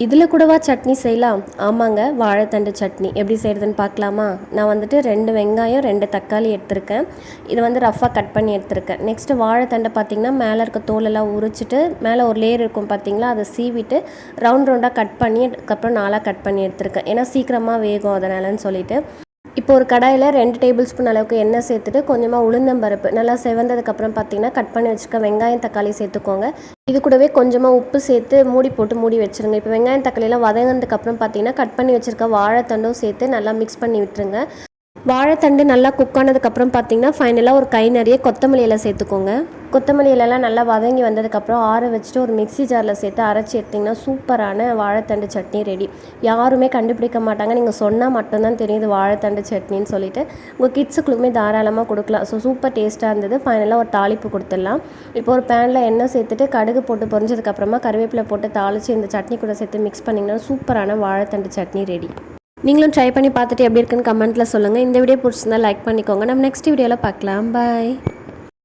இதில் கூடவா சட்னி செய்யலாம்? ஆமாங்க, வாழைத்தண்டு சட்னி எப்படி செய்கிறதுன்னு பார்க்கலாமா? நான் வந்துட்டு 2 வெங்காயம் 2 தக்காளி எடுத்திருக்கேன். இதை வந்து ரஃப்பாக கட் பண்ணி எடுத்திருக்கேன். நெக்ஸ்ட்டு வாழைத்தண்டை பார்த்திங்கன்னா மேலே இருக்க தோலெல்லாம் உரிச்சிட்டு மேலே ஒரு லேயர் இருக்கும் பார்த்திங்களா, அதை சீவிட்டு ரவுண்ட் ரவுண்டாக கட் பண்ணி அதுக்கப்புறம் 4ஆக கட் பண்ணி எடுத்திருக்கேன். ஏன்னா சீக்கிரமாக வேகும் அதனாலன்னு சொல்லிட்டு. இப்போ ஒரு கடாயில் 2 டேபிள் ஸ்பூன் அளவுக்கு எண்ணெய் சேர்த்துட்டு கொஞ்சமாக உளுந்தம்பருப்பு நல்லா செவந்ததுக்கப்புறம் பார்த்தீங்கன்னா கட் பண்ணி வச்சுக்க வெங்காயம் தக்காளி சேர்த்துக்கோங்க. இது கூடவே கொஞ்சமாக உப்பு சேர்த்து மூடி போட்டு மூடி வச்சுருங்க. இப்போ வெங்காயம் தக்காளியெல்லாம் வதங்கினதுக்கப்புறம் பார்த்தீங்கன்னா கட் பண்ணி வச்சுருக்க வாழைத்தண்டும் சேர்த்து நல்லா மிக்ஸ் பண்ணி விட்டுருங்க. வாழைத்தண்டு நல்லா குக் ஆனதுக்கப்புறம் பார்த்தீங்கன்னா ஃபைனலாக ஒரு கை நிறைய கொத்தமல்லி இலை சேர்த்துக்கோங்க. கொத்தமல்லி இலைலாம் நல்லா வதங்கி வந்ததுக்கப்புறம் ஆற வச்சுட்டு ஒரு மிக்ஸி ஜாரில் சேர்த்து அரைச்சி எடுத்திங்கன்னா சூப்பரான வாழைத்தண்டு சட்னி ரெடி. யாருமே கண்டுபிடிக்க மாட்டாங்க, நீங்கள் சொன்னால் மட்டும்தான் தெரியுது வாழைத்தண்டு சட்னின்னு சொல்லிட்டு. உங்கள் கிட்ஸுக்குள்ளுமே தாராளமாக கொடுக்கலாம். ஸோ சூப்பர் டேஸ்ட்டாக இருந்தது. ஃபைனலாக ஒரு தாளிப்பு கொடுத்துடலாம். இப்போ ஒரு பேனில் எண்ணெய் சேர்த்துட்டு கடுகு போட்டு பொரிஞ்சதுக்கப்புறமா கருவேப்பிலை போட்டு தாளித்து இந்த சட்னி கூட சேர்த்து மிக்ஸ் பண்ணிங்கன்னா சூப்பரான வாழைத்தண்டு சட்னி ரெடி. நீங்களும் ட்ரை பண்ணி பார்த்துட்டு எப்படி இருக்குன்னு கமெண்ட்டில் சொல்லுங்கள். இந்த வீடியோ பிடிச்சிருந்தா லைக் பண்ணிக்கோங்க. நம்ம நெக்ஸ்ட் வீடியோவில் பார்க்கலாம். பாய்.